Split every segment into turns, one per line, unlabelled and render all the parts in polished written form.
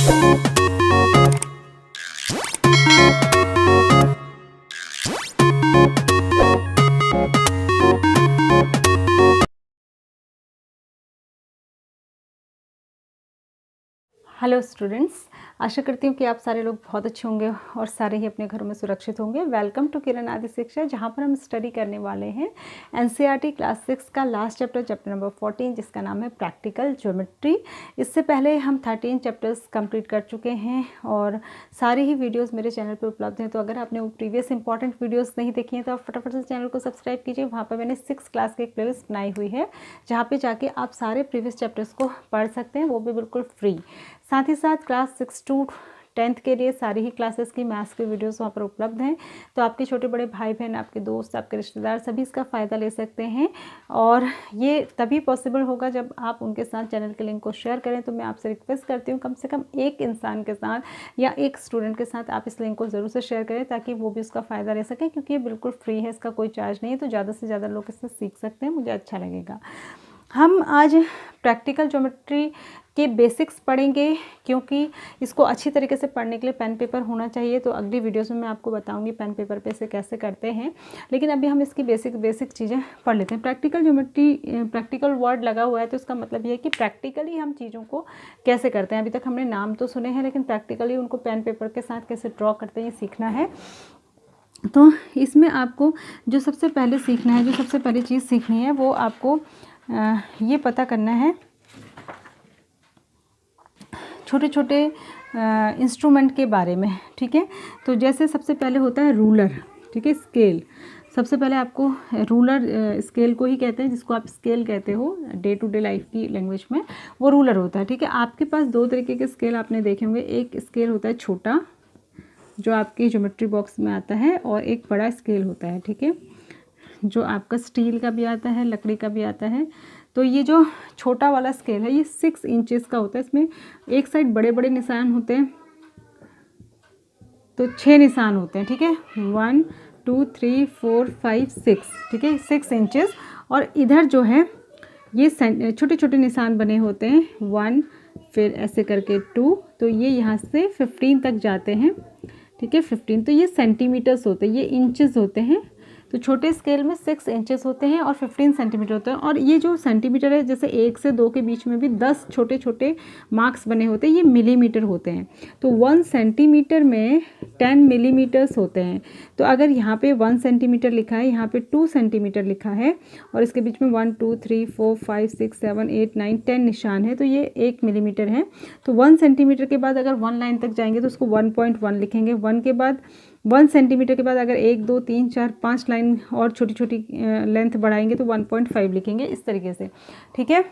Hello students, आशा करती हूँ कि आप सारे लोग बहुत अच्छे होंगे और सारे ही अपने घरों में सुरक्षित होंगे। वेलकम टू किरण आदि शिक्षा, जहाँ पर हम स्टडी करने वाले हैं एनसीईआरटी क्लास 6 का लास्ट चैप्टर नंबर 14, जिसका नाम है प्रैक्टिकल ज्योमेट्री। इससे पहले हम 13 चैप्टर्स कंप्लीट कर चुके हैं और सारी ही वीडियोस मेरे चैनल पर उपलब्ध हैं। तो अगर आपने वो प्रीवियस इंपॉर्टेंट वीडियोस नहीं देखी हैं तो आप फटाफट से चैनल को सब्सक्राइब कीजिए। वहाँ पर मैंने 6 क्लास की एक प्लेलिस्ट बनाई हुई है, जहाँ पर जाके आप सारे प्रीवियस चैप्टर्स को पढ़ सकते हैं, वो भी बिल्कुल फ्री। साथ ही साथ क्लास 6 to 10th के लिए सारी ही क्लासेस की मैथ्स की वीडियोस वहाँ पर उपलब्ध हैं। तो आपके छोटे बड़े भाई बहन, आपके दोस्त, आपके रिश्तेदार सभी इसका फ़ायदा ले सकते हैं और ये तभी पॉसिबल होगा जब आप उनके साथ चैनल के लिंक को शेयर करें। तो मैं आपसे रिक्वेस्ट करती हूँ कम से कम एक इंसान के साथ या एक स्टूडेंट के साथ आप इस लिंक को ज़रूर से शेयर करें, ताकि वो भी उसका फ़ायदा ले सकें, क्योंकि ये बिल्कुल फ्री है, इसका कोई चार्ज नहीं है। तो ज़्यादा से ज़्यादा लोग इससे सीख सकते हैं, मुझे अच्छा लगेगा। हम आज प्रैक्टिकल ज्योमेट्री के बेसिक्स पढ़ेंगे, क्योंकि इसको अच्छी तरीके से पढ़ने के लिए पेन पेपर होना चाहिए। तो अगली वीडियोस में मैं आपको बताऊंगी पेन पेपर पे से कैसे करते हैं, लेकिन अभी हम इसकी बेसिक चीज़ें पढ़ लेते हैं। प्रैक्टिकल ज्योमेट्री, प्रैक्टिकल वर्ड लगा हुआ है तो इसका मतलब ये है कि प्रैक्टिकली हम चीज़ों को कैसे करते हैं। अभी तक हमने नाम तो सुने हैं, लेकिन प्रैक्टिकली उनको पेन पेपर के साथ कैसे ड्रॉ करते हैं ये सीखना है। तो इसमें आपको जो सबसे पहले सीखना है, जो सबसे पहली चीज़ सीखनी है, वो आपको ये पता करना है छोटे छोटे इंस्ट्रूमेंट के बारे में। ठीक है, तो जैसे सबसे पहले होता है रूलर, ठीक है, स्केल। सबसे पहले आपको रूलर, स्केल को ही कहते हैं, जिसको आप स्केल कहते हो डे टू डे लाइफ की लैंग्वेज में, वो रूलर होता है। ठीक है, आपके पास दो तरीके के स्केल आपने देखे होंगे। एक स्केल होता है छोटा, जो आपके ज्योमेट्री बॉक्स में आता है, और एक बड़ा स्केल होता है, ठीक है, जो आपका स्टील का भी आता है, लकड़ी का भी आता है। तो ये जो छोटा वाला स्केल है ये 6 इंचेस का होता है। इसमें एक साइड बड़े बड़े निशान होते हैं, तो 6 निशान होते हैं। ठीक है, 1 2 3 4 5 6, ठीक है, 6 इंचेस। और इधर जो है ये छोटे छोटे निशान बने होते हैं, 1, फिर ऐसे करके 2, तो ये यहाँ से 15 तक जाते हैं। ठीक है, 15, तो ये सेंटीमीटर्स होते हैं, ये इंचेस होते हैं। तो छोटे स्केल में 6 इंचेस होते हैं और 15 सेंटीमीटर होते हैं। और ये जो सेंटीमीटर है, जैसे 1 से 2 के बीच में भी 10 छोटे छोटे मार्क्स बने होते हैं, ये मिलीमीटर होते हैं। तो 1 सेंटीमीटर में 10 मिलीमीटर्स होते हैं। तो अगर यहाँ पे 1 सेंटीमीटर लिखा है, यहाँ पे 2 सेंटीमीटर लिखा है, और इसके बीच में 1 2 3 4 5 6 7 8 9 10 निशान है, तो ये 1 मिलीमीटर है। तो 1 सेंटीमीटर के बाद अगर 1 लाइन तक जाएंगे तो उसको 1.1 लिखेंगे। 1 के बाद 1 सेंटीमीटर के बाद अगर 1 2 3 4 5 लाइन और छोटी छोटी लेंथ बढ़ाएंगे तो 1.5 लिखेंगे, इस तरीके से। ठीक है,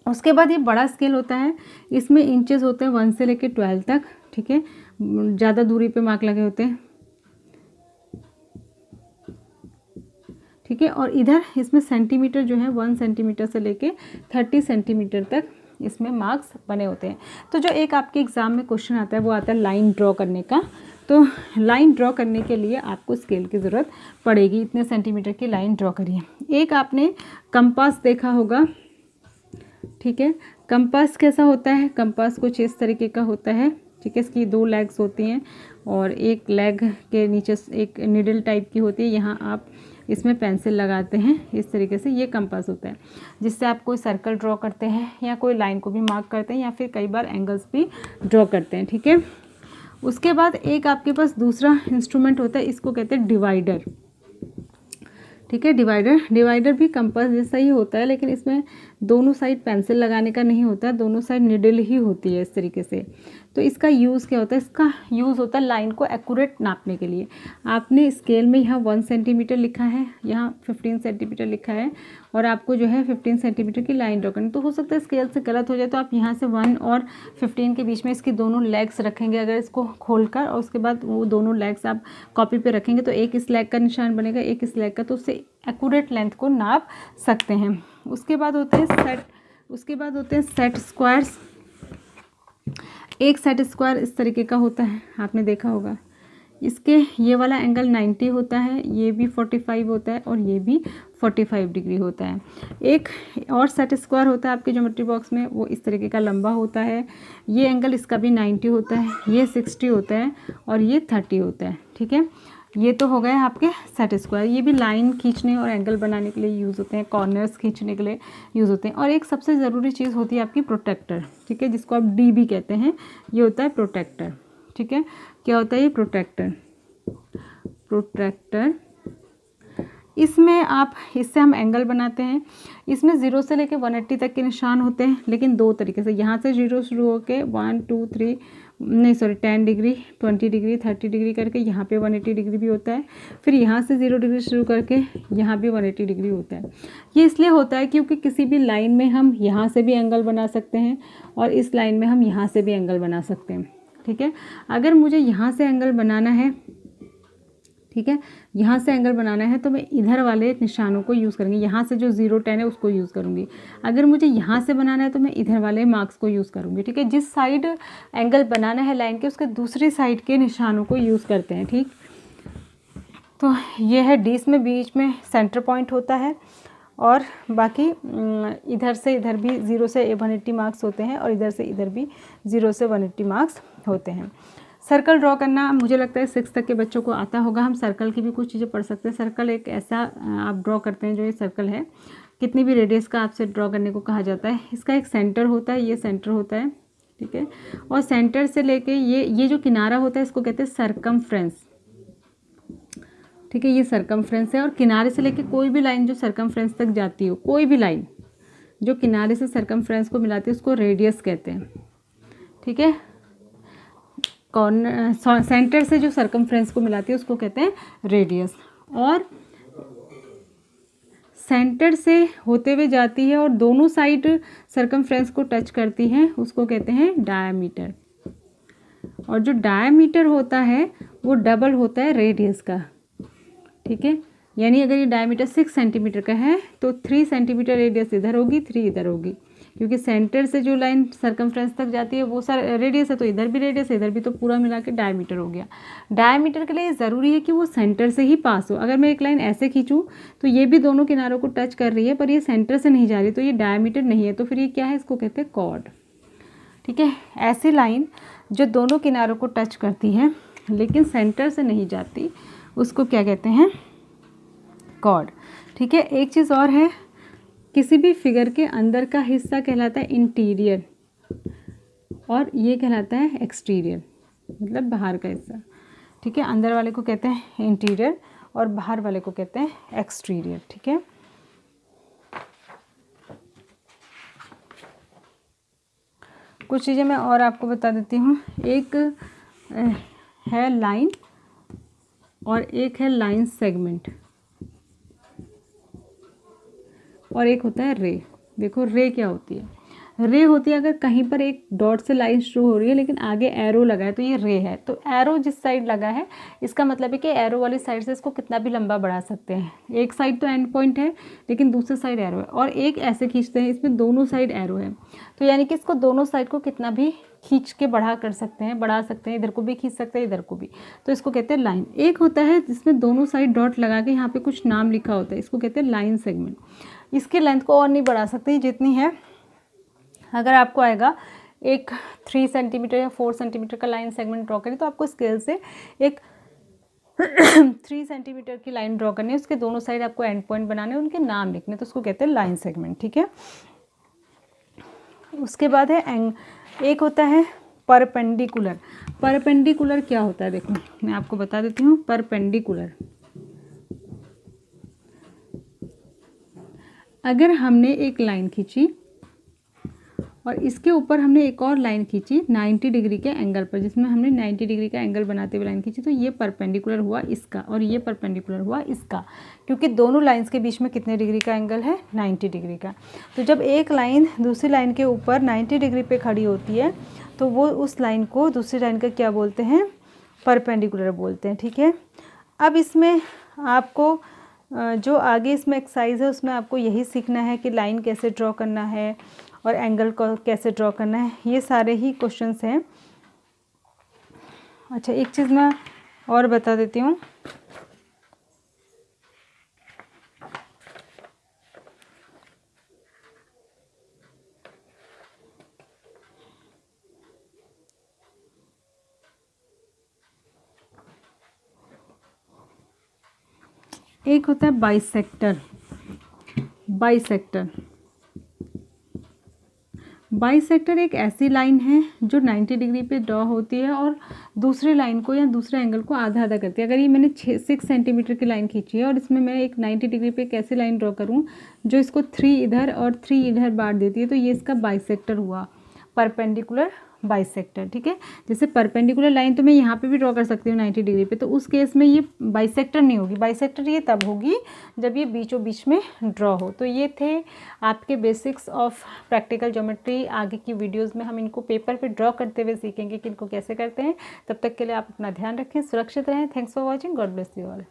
उसके बाद ये बड़ा स्केल होता है, इसमें इंचेस होते हैं 1 से लेकर 12 तक। ठीक है, ज़्यादा दूरी पे मार्क लगे होते हैं। ठीक है, और इधर इसमें सेंटीमीटर जो है 1 सेंटीमीटर से लेके 30 सेंटीमीटर तक इसमें मार्क्स बने होते हैं। तो जो एक आपके एग्ज़ाम में क्वेश्चन आता है वो आता है लाइन ड्रॉ करने का। तो लाइन ड्रॉ करने के लिए आपको स्केल की ज़रूरत पड़ेगी। इतने सेंटीमीटर की लाइन ड्रॉ करिए। एक आपने कंपास देखा होगा, ठीक है, कंपास कैसा होता है? कंपास कुछ इस तरीके का होता है। ठीक है, इसकी 2 लेग्स होती हैं और एक लेग के नीचे एक निडल टाइप की होती है। यहाँ आप इसमें पेंसिल लगाते हैं, इस तरीके से ये कंपास होता है, जिससे आप कोई सर्कल ड्रॉ करते हैं या कोई लाइन को भी मार्क करते हैं या फिर कई बार एंगल्स भी ड्रॉ करते हैं। ठीक है, उसके बाद एक आपके पास दूसरा इंस्ट्रूमेंट होता है, इसको कहते हैं डिवाइडर। ठीक है, डिवाइडर भी कंपास जैसा ही होता है, लेकिन इसमें दोनों साइड पेंसिल लगाने का नहीं होता है, दोनों साइड निडल ही होती है, इस तरीके से। तो इसका यूज़ क्या होता है? इसका यूज़ होता है लाइन को एक्यूरेट नापने के लिए। आपने स्केल में यहाँ 1 सेंटीमीटर लिखा है, यहाँ 15 सेंटीमीटर लिखा है, और आपको जो है 15 सेंटीमीटर की लाइन ड्रॉ करनी। तो हो सकता है स्केल से गलत हो जाए, तो आप यहाँ से 1 और 15 के बीच में इसकी दोनों लेग्स रखेंगे, अगर इसको खोलकर, और उसके बाद वो दोनों लेग्स आप कॉपी पे रखेंगे तो एक इस लेग का निशान बनेगा, एक इस लेग का, तो उससे एक्यूरेट लेंथ को नाप सकते हैं। उसके बाद होते हैं सेट स्क्वायर्स। एक सेट स्क्वायर इस तरीके का होता है, आपने देखा होगा। इसके ये वाला एंगल 90 होता है, ये भी 45 होता है और ये भी 45 डिग्री होता है। एक और सेट स्क्वायर होता है आपके ज्योमेट्री बॉक्स में, वो इस तरीके का लंबा होता है। ये एंगल इसका भी 90 होता है, ये 60 होता है और ये 30 होता है। ठीक है, ये तो हो गए आपके सेट स्क्वायर। ये भी लाइन खींचने और एंगल बनाने के लिए यूज़ होते हैं, कॉर्नर्स खींचने के लिए यूज़ होते हैं। और एक सबसे ज़रूरी चीज़ होती है आपकी प्रोटेक्टर। ठीक है, जिसको आप डी भी कहते हैं, ये होता है प्रोटेक्टर। ठीक है, क्या होता है ये प्रोटेक्टर? प्रोटेक्टर, इसमें इससे हम एंगल बनाते हैं। इसमें 0 से लेकर 180 तक के निशान होते हैं, लेकिन दो तरीके से। यहाँ से 0 शुरू होकर 1 2 3 नहीं सॉरी 10 डिग्री 20 डिग्री 30 डिग्री करके यहाँ पे 180 डिग्री भी होता है। फिर यहाँ से 0 डिग्री शुरू करके यहाँ भी 180 डिग्री होता है। ये इसलिए होता है क्योंकि किसी भी लाइन में हम यहाँ से भी एंगल बना सकते हैं और इस लाइन में हम यहाँ से भी एंगल बना सकते हैं। ठीक है, अगर मुझे यहाँ से एंगल बनाना है, ठीक है, यहाँ से एंगल बनाना है तो मैं इधर वाले निशानों को यूज़ करूँगी। यहाँ से जो 0 10 है उसको यूज़ करूँगी। अगर मुझे यहाँ से बनाना है तो मैं इधर वाले मार्क्स को यूज़ करूँगी। ठीक है, जिस साइड एंगल बनाना है लाइन के, उसके दूसरी साइड के निशानों को यूज़ करते हैं। ठीक, तो ये है डी, इसमें बीच में सेंटर पॉइंट होता है और बाकी इधर से इधर भी 0 से 180 मार्क्स होते हैं और इधर से इधर भी 0 से 180 मार्क्स होते हैं। सर्कल ड्रॉ करना मुझे लगता है 6 तक के बच्चों को आता होगा। हम सर्कल की भी कुछ चीज़ें पढ़ सकते हैं। सर्कल एक ऐसा आप ड्रॉ करते हैं, जो ये सर्कल है कितनी भी रेडियस का आपसे ड्रॉ करने को कहा जाता है। इसका एक सेंटर होता है, ये सेंटर होता है। ठीक है, और सेंटर से लेके ये जो किनारा होता है इसको कहते हैं सरकमफ्रेंस। ठीक है, ये सरकमफ्रेंस है। और किनारे से लेके कोई भी लाइन जो सरकमफ्रेंस तक जाती हो, कोई भी लाइन जो किनारे से सरकमफ्रेंस को मिलाती है उसको रेडियस कहते हैं। ठीक है, कॉर्नर सेंटर से जो सरकमफ्रेंस को मिलाती है उसको कहते हैं रेडियस, और सेंटर से होते हुए जाती है और दोनों साइड सरकमफ्रेंस को टच करती है उसको कहते हैं डायामीटर। और जो डायामीटर होता है वो डबल होता है रेडियस का। ठीक है, यानी अगर ये डायमीटर 6 सेंटीमीटर का है तो 3 सेंटीमीटर रेडियस इधर होगी, 3 इधर होगी, क्योंकि सेंटर से जो लाइन सरकमफ्रेंस तक जाती है वो रेडियस है, तो इधर भी रेडियस है, इधर भी, तो पूरा मिला के डायमीटर हो गया। डायमीटर के लिए ज़रूरी है कि वो सेंटर से ही पास हो। अगर मैं एक लाइन ऐसे खींचूँ तो ये भी दोनों किनारों को टच कर रही है पर ये सेंटर से नहीं जा रही, तो ये डायमीटर नहीं है, तो फिर ये क्या है, इसको कहते हैं कॉर्ड। ठीक है, ऐसी लाइन जो दोनों किनारों को टच करती है लेकिन सेंटर से नहीं जाती उसको क्या कहते हैं, कॉर्ड। ठीक है, एक चीज़ और है, किसी भी फिगर के अंदर का हिस्सा कहलाता है इंटीरियर और ये कहलाता है एक्सटीरियर, मतलब बाहर का हिस्सा। ठीक है, अंदर वाले को कहते हैं इंटीरियर और बाहर वाले को कहते हैं एक्सटीरियर। ठीक है, कुछ चीज़ें मैं और आपको बता देती हूँ। एक है लाइन और एक है लाइन सेगमेंट और एक होता है रे। देखो रे क्या होती है, रे होती है अगर कहीं पर एक डॉट से लाइन शुरू हो रही है लेकिन आगे एरो लगा है तो ये रे है। तो एरो जिस साइड लगा है इसका मतलब है कि एरो वाली साइड से इसको कितना भी लंबा बढ़ा सकते हैं। एक साइड तो एंड पॉइंट है लेकिन दूसरी साइड एरो है, और एक ऐसे खींचते हैं इसमें दोनों साइड एरो है, तो यानी कि इसको दोनों साइड को कितना भी खींच के बढ़ा सकते हैं, इधर को भी खींच सकते हैं, इधर को भी, तो इसको कहते हैं लाइन। एक होता है जिसमें दोनों साइड डॉट लगा के यहाँ पे कुछ नाम लिखा होता है, इसको कहते हैं लाइन सेगमेंट। इसकी लेंथ को और नहीं बढ़ा सकते जितनी है। अगर आपको आएगा एक 3 सेंटीमीटर या 4 सेंटीमीटर का लाइन सेगमेंट ड्रॉ करें तो आपको स्केल से एक 3 सेंटीमीटर की लाइन ड्रॉ करनी है, उसके दोनों साइड आपको एंड पॉइंट बनाने हैं, उनके नाम लिखने, तो उसको कहते हैं लाइन सेगमेंट। ठीक है, उसके बाद है एक होता है परपेंडिकुलर। परपेंडिकुलर क्या होता है, देखो मैं आपको बता देती हूँ। परपेंडिकुलर, अगर हमने एक लाइन खींची और इसके ऊपर हमने एक और लाइन खींची 90 डिग्री के एंगल पर, जिसमें हमने 90 डिग्री का एंगल बनाते हुए लाइन खींची, तो ये परपेंडिकुलर हुआ इसका और ये परपेंडिकुलर हुआ इसका, क्योंकि दोनों लाइंस के बीच में कितने डिग्री का एंगल है, 90 डिग्री का। तो जब एक लाइन दूसरी लाइन के ऊपर 90 डिग्री पे खड़ी होती है तो वो उस लाइन को दूसरी लाइन का क्या बोलते हैं, परपेंडिकुलर बोलते हैं। ठीक है, अब इसमें आपको जो आगे इसमें एक्सरसाइज है उसमें आपको यही सीखना है कि लाइन कैसे ड्रॉ करना है और एंगल को कैसे ड्रॉ करना है, ये सारे ही क्वेश्चंस हैं। अच्छा, एक चीज़ मैं और बता देती हूँ, एक होता है बाइसेक्टर। बाइसेक्टर एक ऐसी लाइन है जो 90 डिग्री पे ड्रॉ होती है और दूसरी लाइन को या दूसरे एंगल को आधा आधा करती है। अगर ये मैंने 6 सेंटीमीटर की लाइन खींची है और इसमें मैं एक 90 डिग्री पे एक ऐसी लाइन ड्रॉ करूँ जो इसको 3 इधर और 3 इधर बांट देती है, तो ये इसका बाइसेक्टर हुआ, परपेंडिकुलर बाइसेक्टर। ठीक है, जैसे परपेंडिकुलर लाइन तो मैं यहाँ पे भी ड्रॉ कर सकती हूँ 90 डिग्री पे, तो उस केस में ये बाइसेक्टर नहीं होगी। बाइसेक्टर ये तब होगी जब ये बीचों बीच में ड्रॉ हो। तो ये थे आपके बेसिक्स ऑफ प्रैक्टिकल ज्योमेट्री। आगे की वीडियोज़ में हम इनको पेपर पे ड्रॉ करते हुए सीखेंगे कि इनको कैसे करते हैं। तब तक के लिए आप अपना ध्यान रखें, सुरक्षित रहें। Thanks for watching, God bless you all.